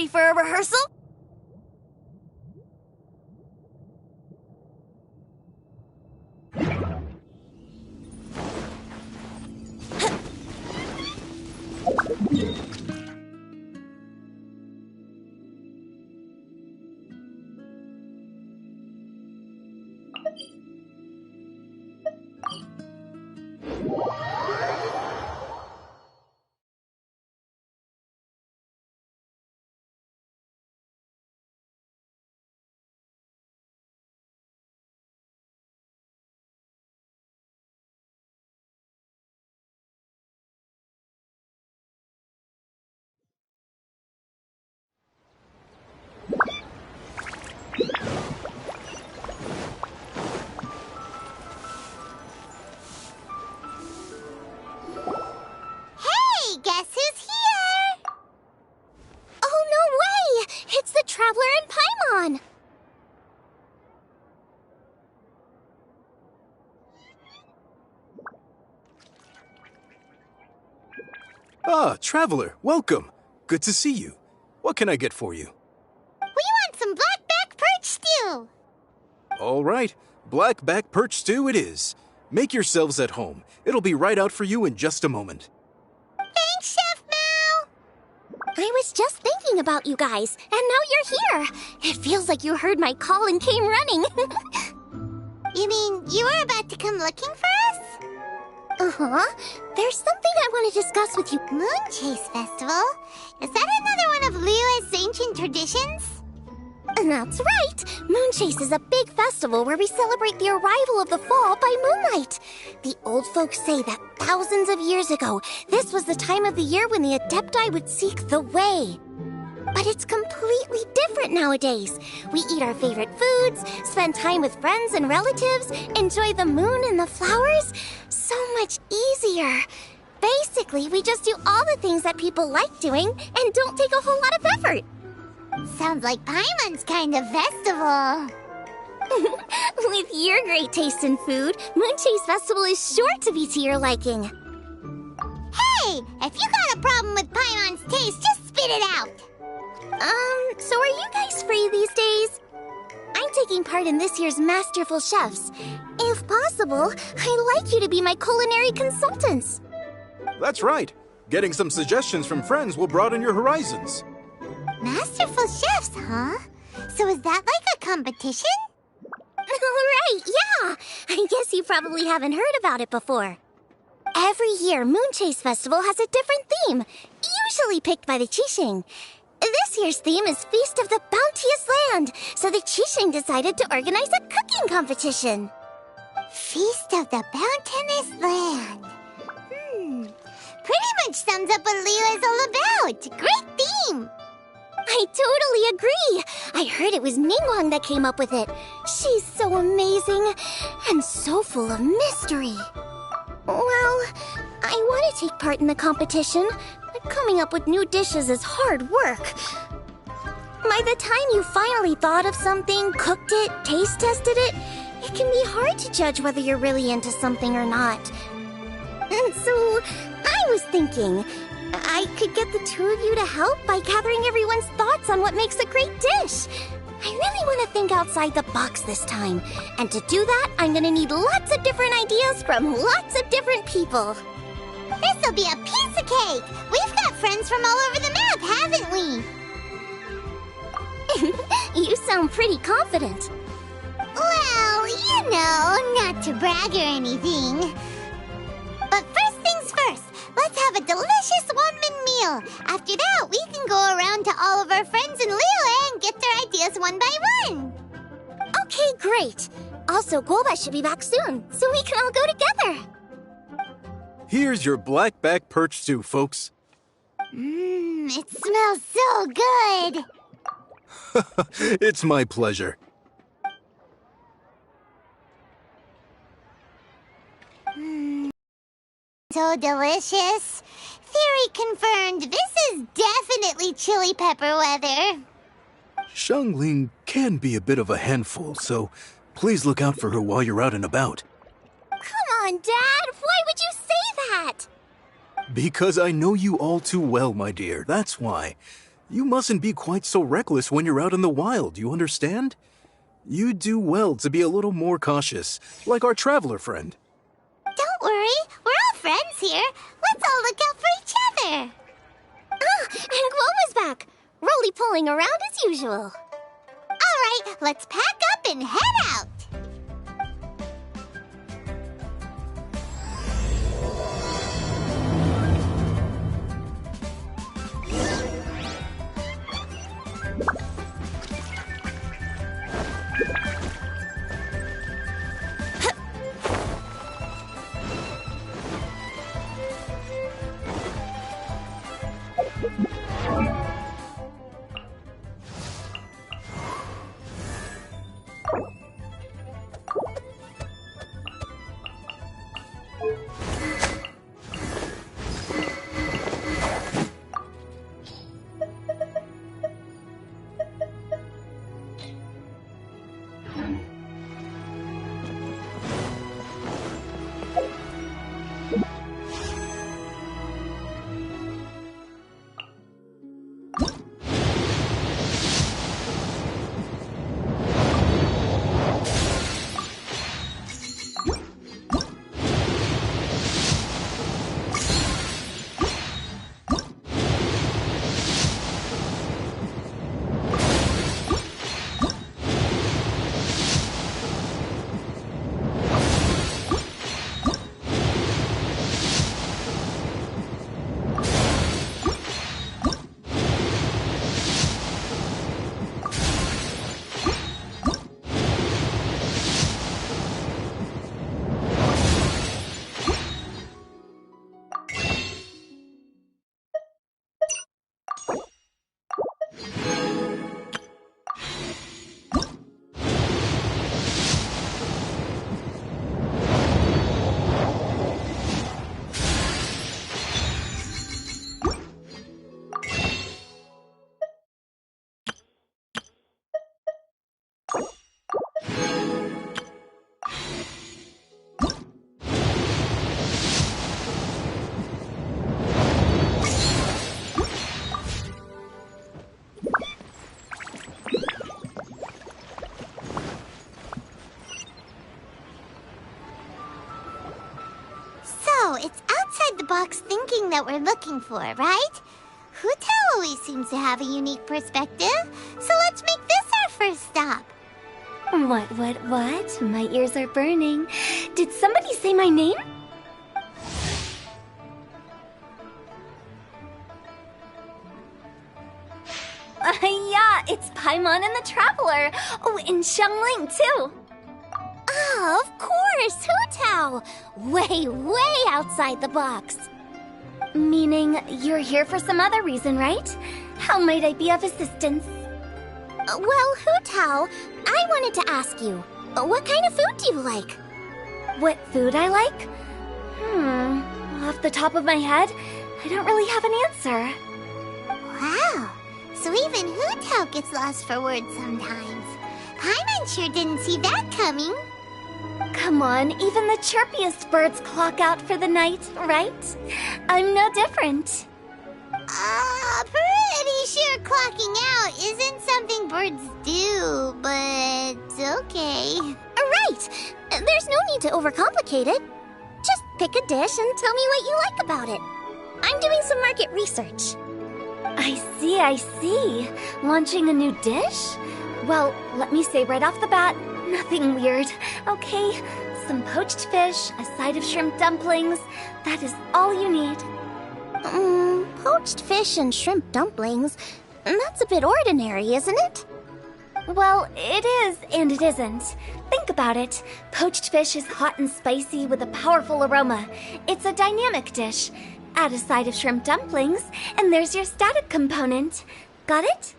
ready for a rehearsal? Guess who's here? Oh, no way! It's the Traveler and Paimon! Ah, Traveler, welcome. Good to see you. What can I get for you? We want some blackback perch stew! All right, blackback perch stew it is. Make yourselves at home. It'll be right out for you in just a moment. Thanks, Chef Mao! I was just thinking about you guys, and now you're here. It feels like you heard my call and came running. You mean you were about to come looking for us? Uh-huh. There's something I want to discuss with you. Moonchase Festival? Is that another one of Liyue's ancient traditions? That's right! Moonchase is a big festival where we celebrate the arrival of the fall by moonlight. The old folks say that thousands of years ago, this was the time of the year when the Adepti would seek the way. But it's completely different nowadays. We eat our favorite foods, spend time with friends and relatives, enjoy the moon and the flowers. So much easier. Basically, we just do all the things that people like doing and don't take a whole lot of effort. Sounds like Paimon's kind of festival. With your great taste in food, Moonchase Festival is sure to be to your liking. Hey! If you got a problem with Paimon's taste, just spit it out! So are you guys free these days? I'm taking part in this year's Masterful Chefs. If possible, I'd like you to be my culinary consultants. That's right. Getting some suggestions from friends will broaden your horizons. Masterful Chefs, huh? So is that like a competition? Right, yeah! I guess you probably haven't heard about it before. Every year, Moonchase Festival has a different theme, usually picked by the Qixing. This year's theme is Feast of the Bounteous Land, so the Qixing decided to organize a cooking competition. Feast of the Bounteous Land. Pretty much sums up what Liyue is all about. Great theme! I totally agree. I heard it was Ningguang that came up with it. She's so amazing and so full of mystery. Well, I want to take part in the competition, but coming up with new dishes is hard work. By the time you finally thought of something, cooked it, taste tested it, it can be hard to judge whether you're really into something or not. So, I was thinking, I could get the two of you to help by gathering everyone's thoughts on what makes a great dish. I really want to think outside the box this time. And to do that, I'm going to need lots of different ideas from lots of different people. This'll be a piece of cake! We've got friends from all over the map, haven't we? You sound pretty confident. Well, you know, not to brag or anything. But first things first, let's have a delicious one-min meal. After that, we can go around to all of our friends in Liyue and get their ideas one by one. Okay, great. Also, Golba should be back soon, so we can all go together. Here's your blackback perch stew, folks. It smells so good. It's my pleasure. So delicious. Theory confirmed. This is definitely chili pepper weather. Xiangling can be a bit of a handful, so please look out for her while you're out and about. Come on, Dad. Why would you say that? Because I know you all too well, my dear. That's why. You mustn't be quite so reckless when you're out in the wild, you understand? You do well to be a little more cautious, like our traveler friend. Don't worry, we're all friends here. Let's all look out for each other. Ah, and Glowa's back, roly-poling around as usual. All right, let's pack up and head out. So, it's outside the box thinking that we're looking for, right? Hutao always seems to have a unique perspective, so let's make this our first stop. What? My ears are burning. Did somebody say my name? Yeah, it's Paimon and the Traveler. Oh, and Xiangling, too. Oh, of course, Hutao! Way outside the box. Meaning you're here for some other reason, right? How might I be of assistance? Well, Hutao, I wanted to ask you, what kind of food do you like? What food I like? Off the top of my head, I don't really have an answer. Wow, so even Hutao gets lost for words sometimes. Paimon sure didn't see that coming. Come on, even the chirpiest birds clock out for the night, right? I'm no different. Pretty sure clocking out isn't something birds do, but okay. Right! There's no need to overcomplicate it. Just pick a dish and tell me what you like about it. I'm doing some market research. I see. Launching a new dish? Well, let me say right off the bat, nothing weird, okay? Some poached fish, a side of shrimp dumplings. That is all you need. Poached fish and shrimp dumplings? That's a bit ordinary, isn't it? Well, it is and it isn't. Think about it. Poached fish is hot and spicy with a powerful aroma. It's a dynamic dish. Add a side of shrimp dumplings, and there's your static component. Got it?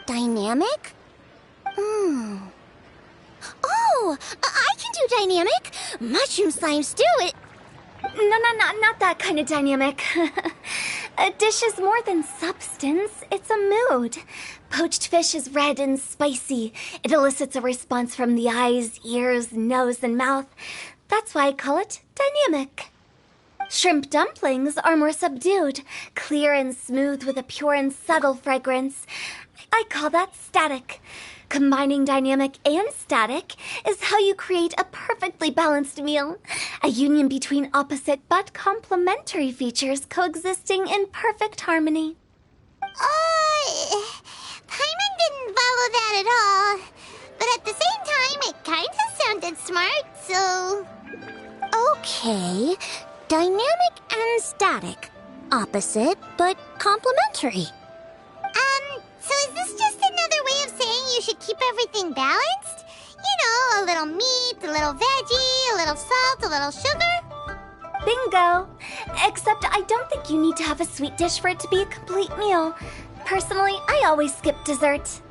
Dynamic? Oh, I can do dynamic. Mushroom slime stew it. No, not that kind of dynamic. A dish is more than substance, it's a mood. Poached fish is red and spicy. It elicits a response from the eyes, ears, nose, and mouth. That's why I call it dynamic. Shrimp dumplings are more subdued, clear and smooth with a pure and subtle fragrance. I call that static. Combining dynamic and static is how you create a perfectly balanced meal. A union between opposite but complementary features coexisting in perfect harmony. Paimon didn't follow that at all. But at the same time, it kinda sounded smart, so... Okay, dynamic and static. Opposite, but complementary. So is this just another way of saying you should keep everything balanced? You know, a little meat, a little veggie, a little salt, a little sugar? Bingo! Except I don't think you need to have a sweet dish for it to be a complete meal. Personally, I always skip dessert.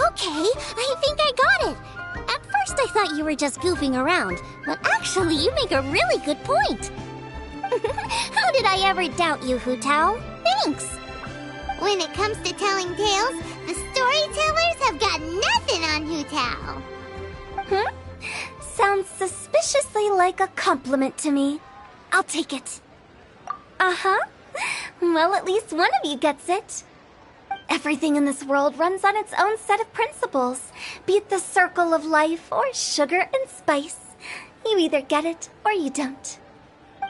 Okay, I think I got it. At first I thought you were just goofing around, but actually you make a really good point. How did I ever doubt you, Hu Tao? Thanks. When it comes to telling tales, the storytellers have got nothing on Hu Tao. Sounds suspiciously like a compliment to me. I'll take it. Uh-huh. Well, at least one of you gets it. Everything in this world runs on its own set of principles, be it the circle of life or sugar and spice. You either get it or you don't.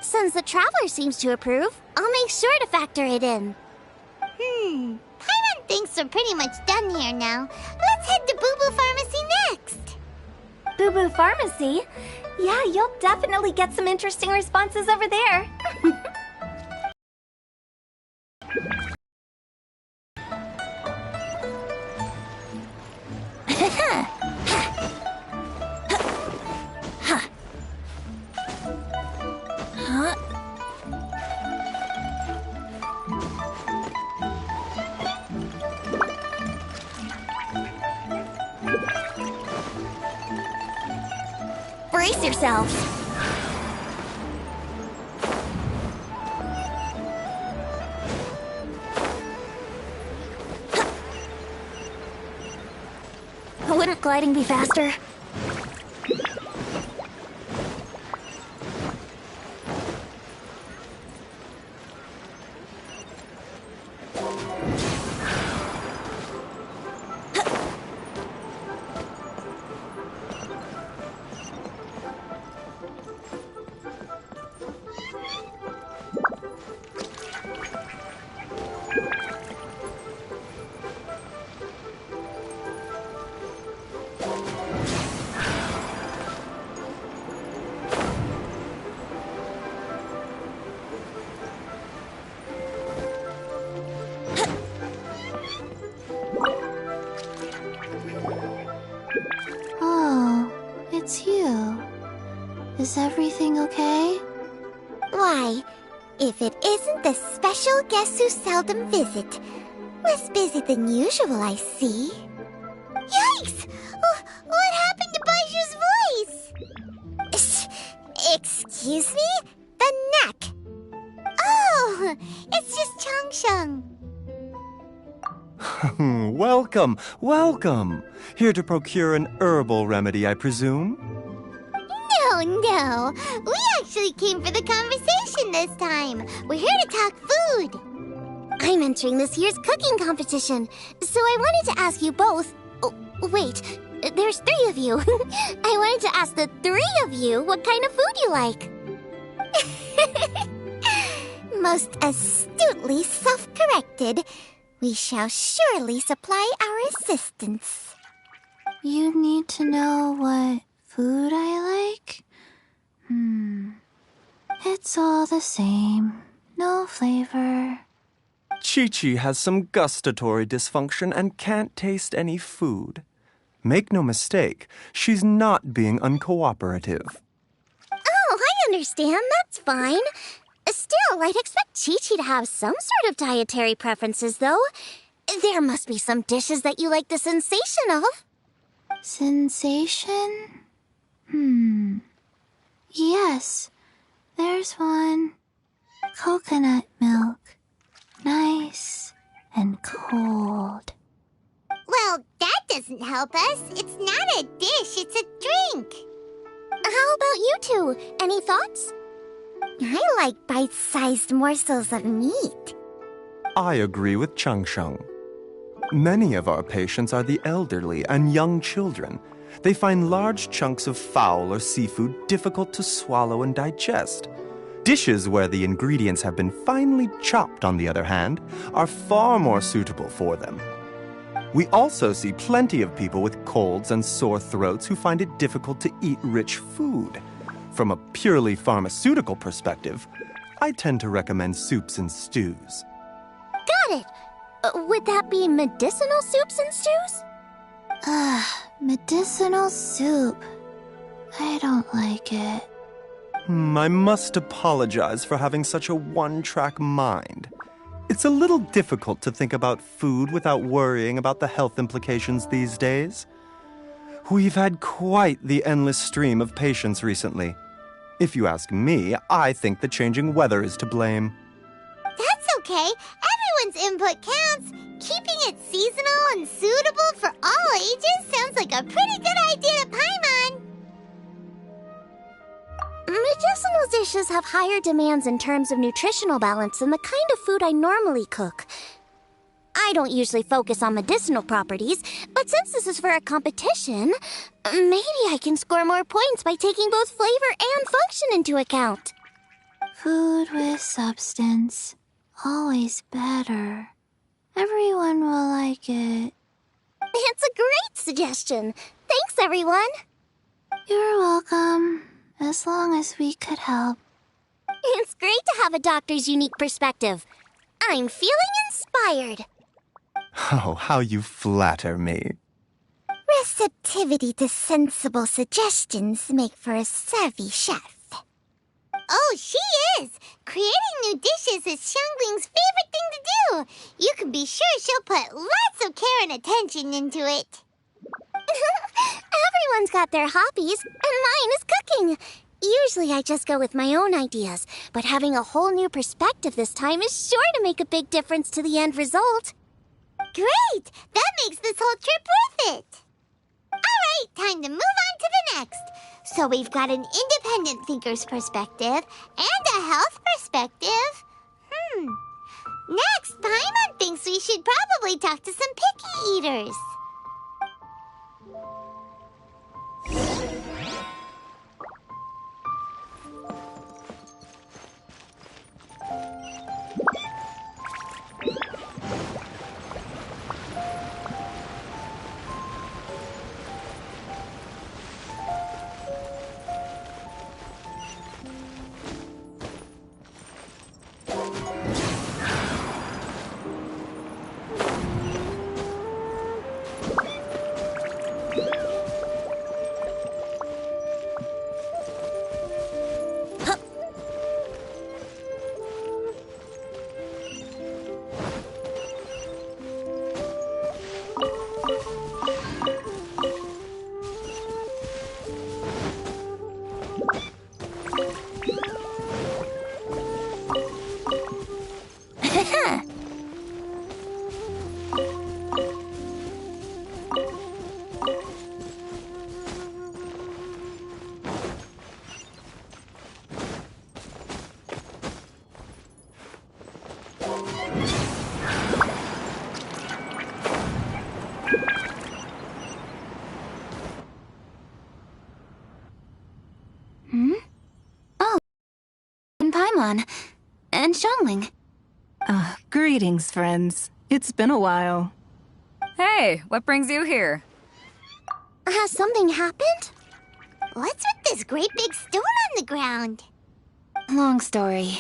Since the Traveler seems to approve, I'll make sure to factor it in. Paimon thinks we're pretty much done here now. Let's head to Boo Boo Pharmacy next. Boo Boo Pharmacy? Yeah, you'll definitely get some interesting responses over there. Brace yourselves. Wouldn't gliding be faster? It's you. Is everything okay? Why, if it isn't the special guest who seldom visit. Less busy than usual, I see. Yikes! What happened to Baiju's voice? Excuse me? The neck. Oh, it's just Changsheng. Welcome, welcome. Here to procure an herbal remedy, I presume? No. We actually came for the conversation this time. We're here to talk food. I'm entering this year's cooking competition, so I wanted to ask you both... Oh, wait, there's 3 of you. I wanted to ask the 3 of you what kind of food you like. Most astutely self-corrected. We shall surely supply our assistance. You need to know what food I like? It's all the same. No flavor. Chi-Chi has some gustatory dysfunction and can't taste any food. Make no mistake, she's not being uncooperative. Oh, I understand. That's fine. Still, I'd expect Chi-Chi to have some sort of dietary preferences, though. There must be some dishes that you like the sensation of. Sensation? Yes, there's one. Coconut milk. Nice and cold. Well, that doesn't help us. It's not a dish, it's a drink. How about you two? Any thoughts? I like bite-sized morsels of meat. I agree with Changsheng. Many of our patients are the elderly and young children. They find large chunks of fowl or seafood difficult to swallow and digest. Dishes where the ingredients have been finely chopped, on the other hand, are far more suitable for them. We also see plenty of people with colds and sore throats who find it difficult to eat rich food. From a purely pharmaceutical perspective, I tend to recommend soups and stews. Got it. Would that be medicinal soups and stews? Medicinal soup. I don't like it. I must apologize for having such a one-track mind. It's a little difficult to think about food without worrying about the health implications these days. We've had quite the endless stream of patients recently. If you ask me, I think the changing weather is to blame. That's okay. Everyone's input counts. Keeping it seasonal and suitable for all ages sounds like a pretty good idea to Paimon. Medicinal dishes have higher demands in terms of nutritional balance than the kind of food I normally cook. I don't usually focus on medicinal properties, but since this is for a competition, maybe I can score more points by taking both flavor and function into account. Food with substance. Always better. Everyone will like it. It's a great suggestion. Thanks, everyone. You're welcome. As long as we could help. It's great to have a doctor's unique perspective. I'm feeling inspired. Oh, how you flatter me. Receptivity to sensible suggestions make for a savvy chef. Oh, she is! Creating new dishes is Xiangling's favorite thing to do. You can be sure she'll put lots of care and attention into it. Everyone's got their hobbies, and mine is cooking. Usually I just go with my own ideas, but having a whole new perspective this time is sure to make a big difference to the end result. Great! That makes this whole trip worth it! Alright, time to move on to the next. So we've got an independent thinker's perspective and a health perspective. Next, Paimon thinks we should probably talk to some picky eaters. Paimon. And Xiangling. Greetings, friends. It's been a while. Hey, what brings you here? Has something happened? What's with this great big stone on the ground? Long story.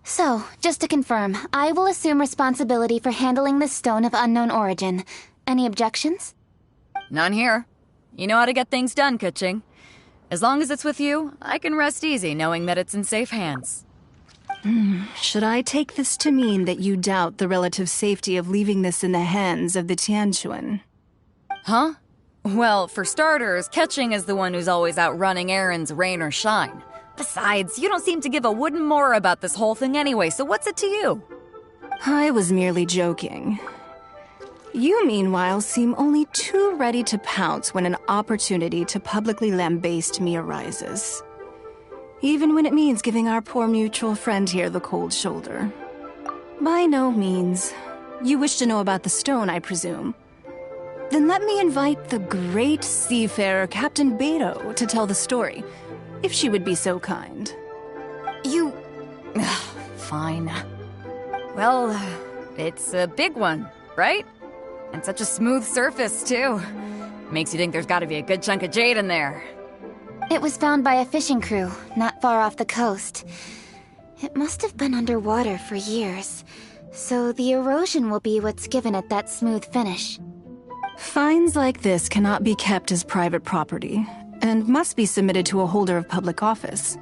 So, just to confirm, I will assume responsibility for handling this stone of unknown origin. Any objections? None here. You know how to get things done, Kuching. As long as it's with you, I can rest easy knowing that it's in safe hands. Should I take this to mean that you doubt the relative safety of leaving this in the hands of the Tianquan? Huh? Well, for starters, Kuching is the one who's always out running errands, rain or shine. Besides, you don't seem to give a wooden more about this whole thing anyway, so what's it to you? I was merely joking. You, meanwhile, seem only too ready to pounce when an opportunity to publicly lambaste me arises. even when it means giving our poor mutual friend here the cold shoulder. By no means. You wish to know about the stone, I presume. Then let me invite the great seafarer Captain Beto to tell the story, if she would be so kind. You... Fine. Well, it's a big one, right? And such a smooth surface, too. Makes you think there's gotta be a good chunk of jade in there. It was found by a fishing crew, not far off the coast. It must have been underwater for years, so the erosion will be what's given it that smooth finish. Finds like this cannot be kept as private property, and must be submitted to a holder of public office.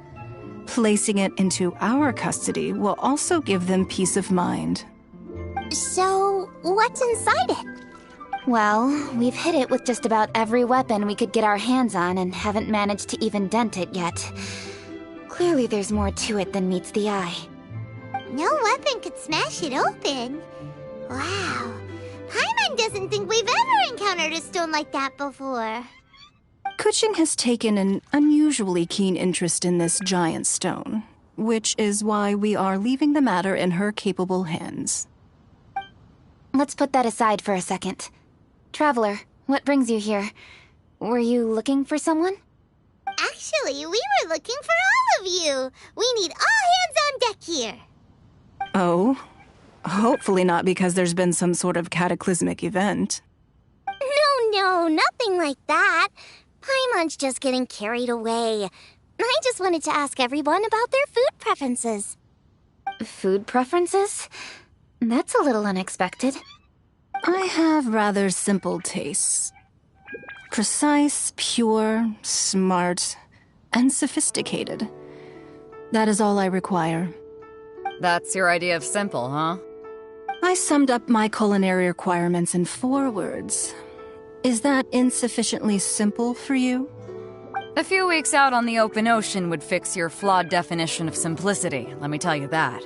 Placing it into our custody will also give them peace of mind. So, what's inside it? Well, we've hit it with just about every weapon we could get our hands on and haven't managed to even dent it yet. Clearly there's more to it than meets the eye. No weapon could smash it open. Wow. Paimon doesn't think we've ever encountered a stone like that before. Kuching has taken an unusually keen interest in this giant stone, which is why we are leaving the matter in her capable hands. Let's put that aside for a second. Traveler, what brings you here? Were you looking for someone? Actually, we were looking for all of you. We need all hands on deck here. Oh? Hopefully not because there's been some sort of cataclysmic event. No, nothing like that. Paimon's just getting carried away. I just wanted to ask everyone about their food preferences. Food preferences? That's a little unexpected. I have rather simple tastes. Precise, pure, smart, and sophisticated. That is all I require. That's your idea of simple, huh? I summed up my culinary requirements in 4 words. Is that insufficiently simple for you? A few weeks out on the open ocean would fix your flawed definition of simplicity, let me tell you that.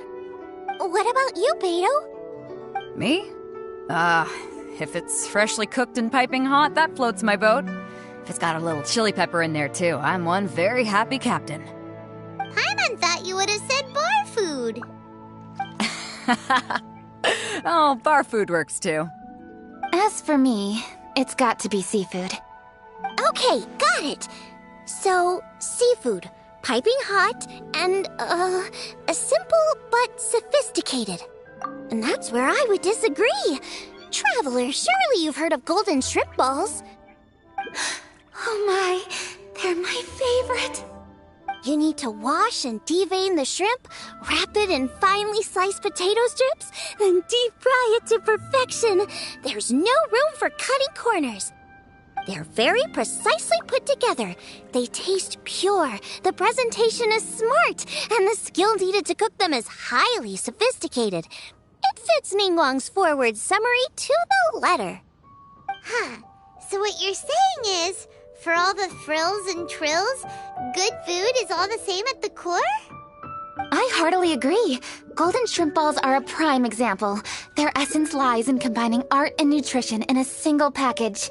What about you, Beto? Me? If it's freshly cooked and piping hot, that floats my boat. If it's got a little chili pepper in there, too, I'm one very happy captain. Paimon thought you would have said bar food. Oh, bar food works, too. As for me, it's got to be seafood. Okay, got it. So, seafood, piping hot, and, simple but sophisticated. And that's where I would disagree. Traveler, surely you've heard of golden shrimp balls. Oh my, they're my favorite. You need to wash and devein the shrimp, wrap it in finely sliced potato strips, then deep fry it to perfection. There's no room for cutting corners. They're very precisely put together. They taste pure, the presentation is smart, and the skill needed to cook them is highly sophisticated. It fits Ningguang's forward summary to the letter. Huh. So what you're saying is, for all the frills and trills, good food is all the same at the core? I heartily agree. Golden shrimp balls are a prime example. Their essence lies in combining art and nutrition in a single package.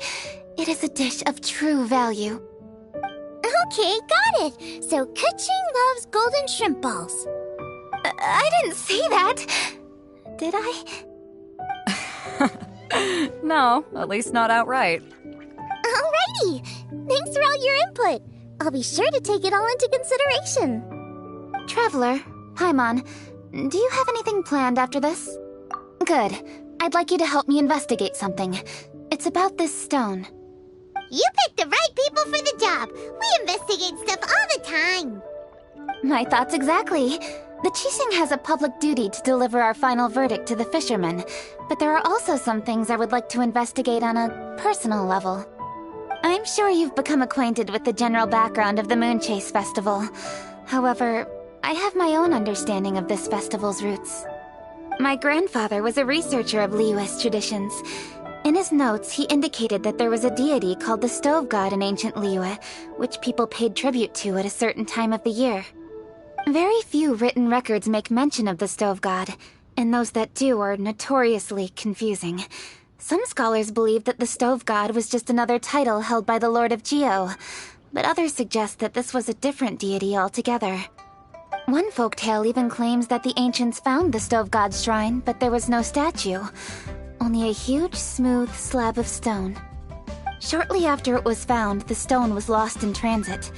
It is a dish of true value. Okay, got it. So Kuching loves golden shrimp balls. I didn't say that. Did I? No, at least not outright. Alrighty. Thanks for all your input. I'll be sure to take it all into consideration. Traveler, Paimon, do you have anything planned after this? Good. I'd like you to help me investigate something. It's about this stone. You picked the right people for the job. We investigate stuff all the time. My thoughts exactly. The Qixing has a public duty to deliver our final verdict to the fishermen, but there are also some things I would like to investigate on a personal level. I'm sure you've become acquainted with the general background of the Moonchase Festival. However, I have my own understanding of this festival's roots. My grandfather was a researcher of Liyue's traditions. In his notes, he indicated that there was a deity called the Stove God in ancient Liyue, which people paid tribute to at a certain time of the year. Very few written records make mention of the Stove God, and those that do are notoriously confusing. Some scholars believe that the Stove God was just another title held by the Lord of Geo, but others suggest that this was a different deity altogether. One folktale even claims that the ancients found the Stove God's shrine, but there was no statue, only a huge, smooth slab of stone. Shortly after it was found, the stone was lost in transit,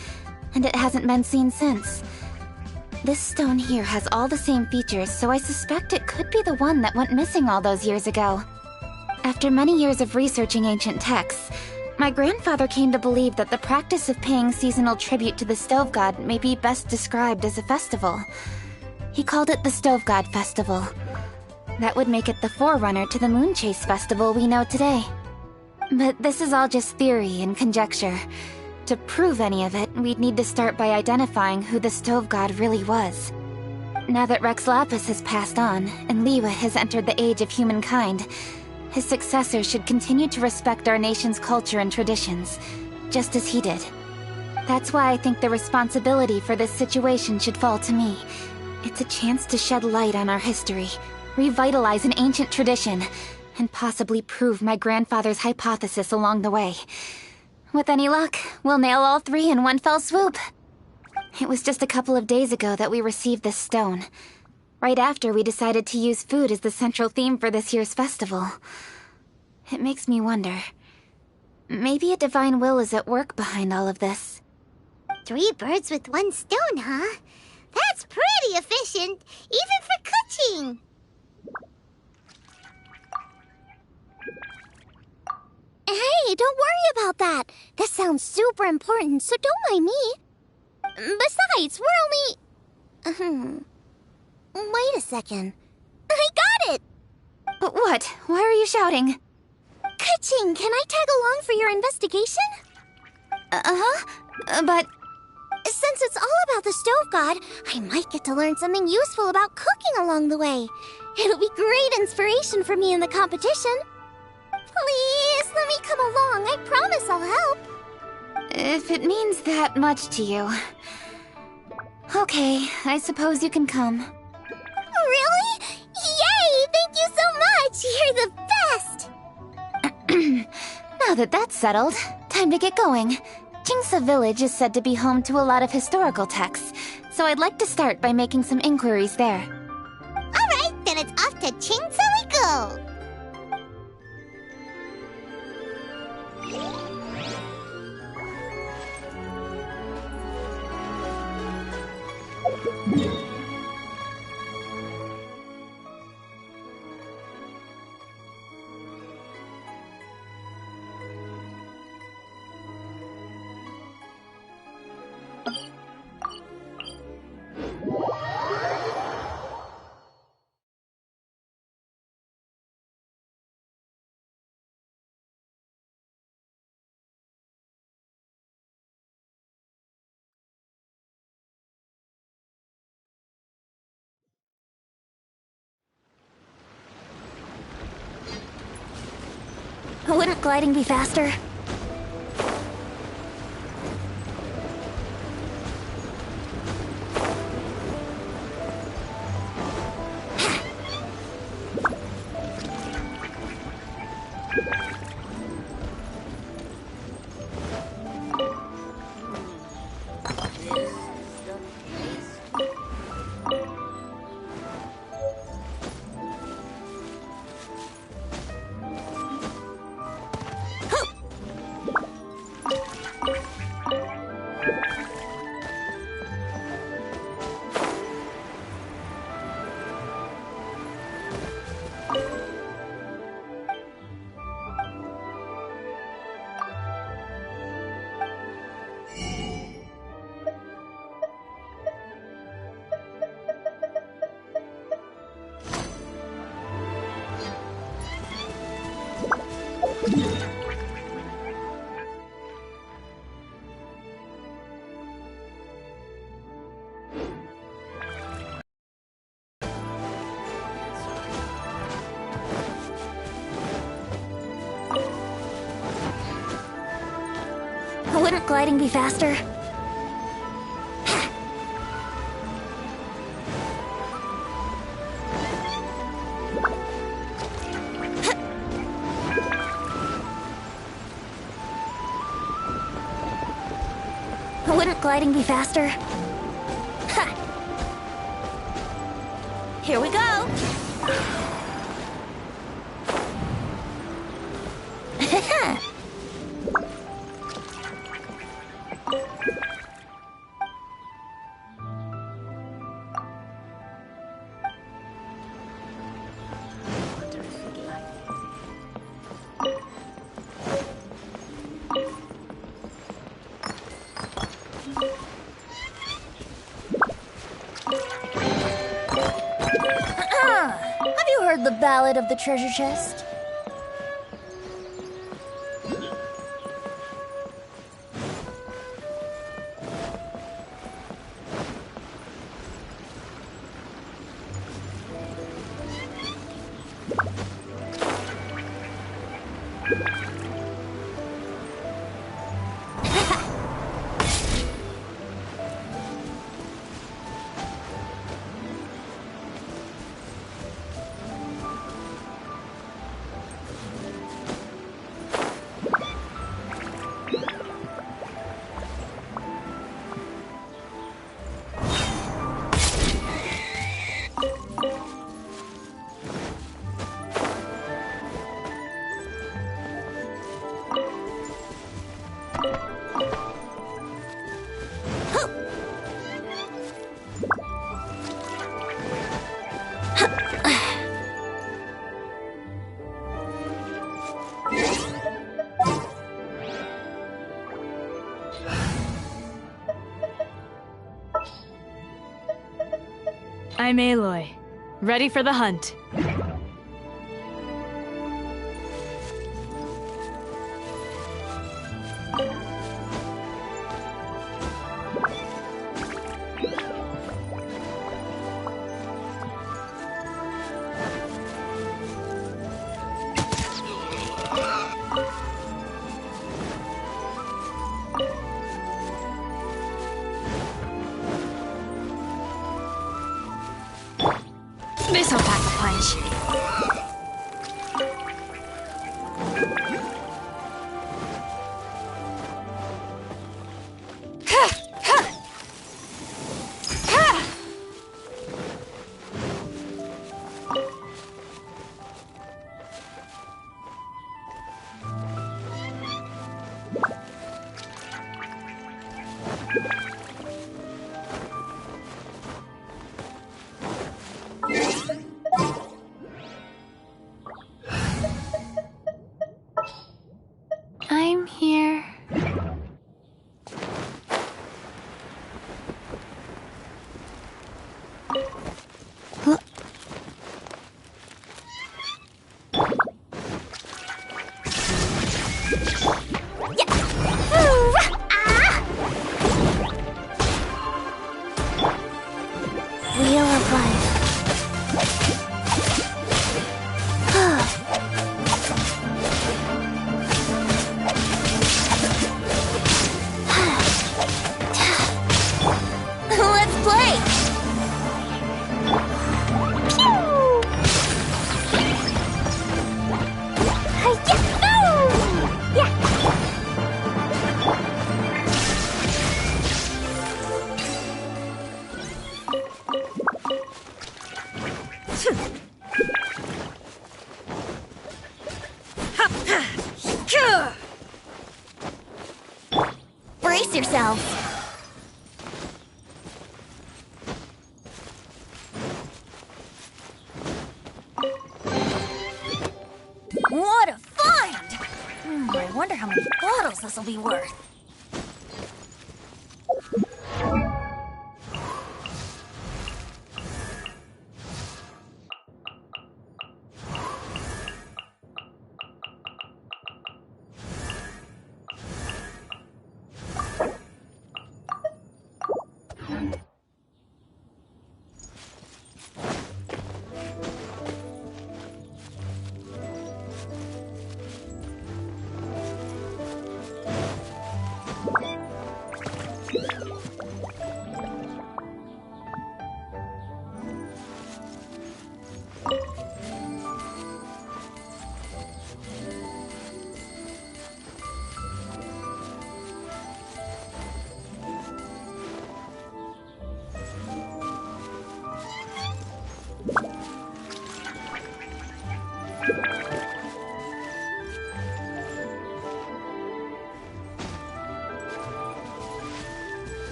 and it hasn't been seen since. This stone here has all the same features, so I suspect it could be the one that went missing all those years ago. After many years of researching ancient texts, my grandfather came to believe that the practice of paying seasonal tribute to the Stove God may be best described as a festival. He called it the Stove God Festival. That would make it the forerunner to the Moon Chase Festival we know today. But this is all just theory and conjecture. To prove any of it, we'd need to start by identifying who the Stove God really was. Now that Rex Lapis has passed on, and Liwa has entered the age of humankind, his successor should continue to respect our nation's culture and traditions, just as he did. That's why I think the responsibility for this situation should fall to me. It's a chance to shed light on our history, revitalize an ancient tradition, and possibly prove my grandfather's hypothesis along the way. With any luck, we'll nail all three in one fell swoop. It was just a couple of days ago that we received this stone. Right after we decided to use food as the central theme for this year's festival. It makes me wonder. Maybe a divine will is at work behind all of this. 3 birds with 1 stone, huh? That's pretty efficient, even for cooking. Hey, don't worry about that. This sounds super important, so don't mind me. Besides, we're only... Wait a second. I got it! What? Why are you shouting? Ka-ching, can I tag along for your investigation? But... Since it's all about the Stove God, I might get to learn something useful about cooking along the way. It'll be great inspiration for me in the competition. Please, let me come along. I promise I'll help. If it means that much to you... Okay, I suppose you can come. Really? Yay! Thank you so much! You're the best! Now that that's settled, time to get going. Jingsa Village is said to be home to a lot of historical texts, so I'd like to start by making some inquiries there. Alright, then it's off to Chingsa we go! Wouldn't gliding be faster? Wouldn't gliding be faster? gliding be faster? Ha! Here we go! Have you heard the ballad of the treasure chest? I'm Aloy, ready for the hunt. This'll pack a punch. I'm here. Wheel of life. Let's play! Brace yourselves. What a find! I wonder how many bottles this will be worth.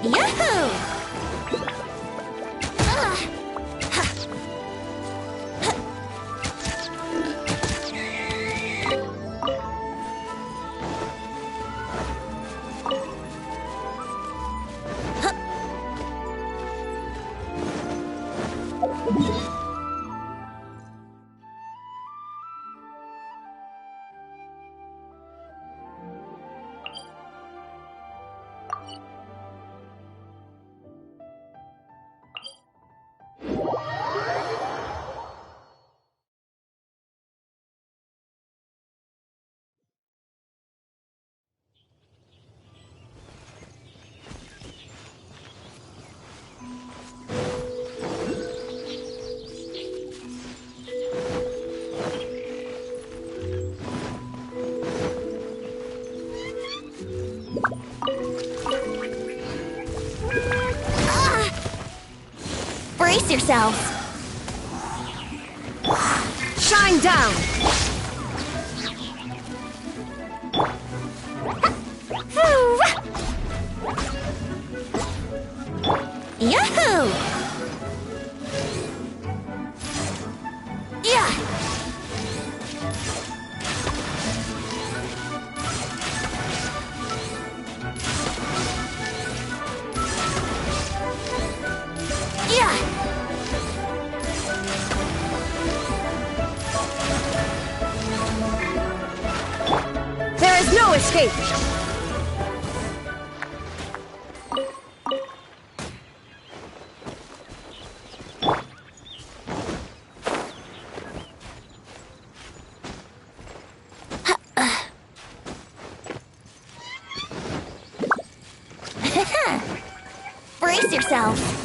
Yahoo! Brace yourselves. Shine down! Yahoo! Yeah! Yeah! There is no escape! Brace yourself.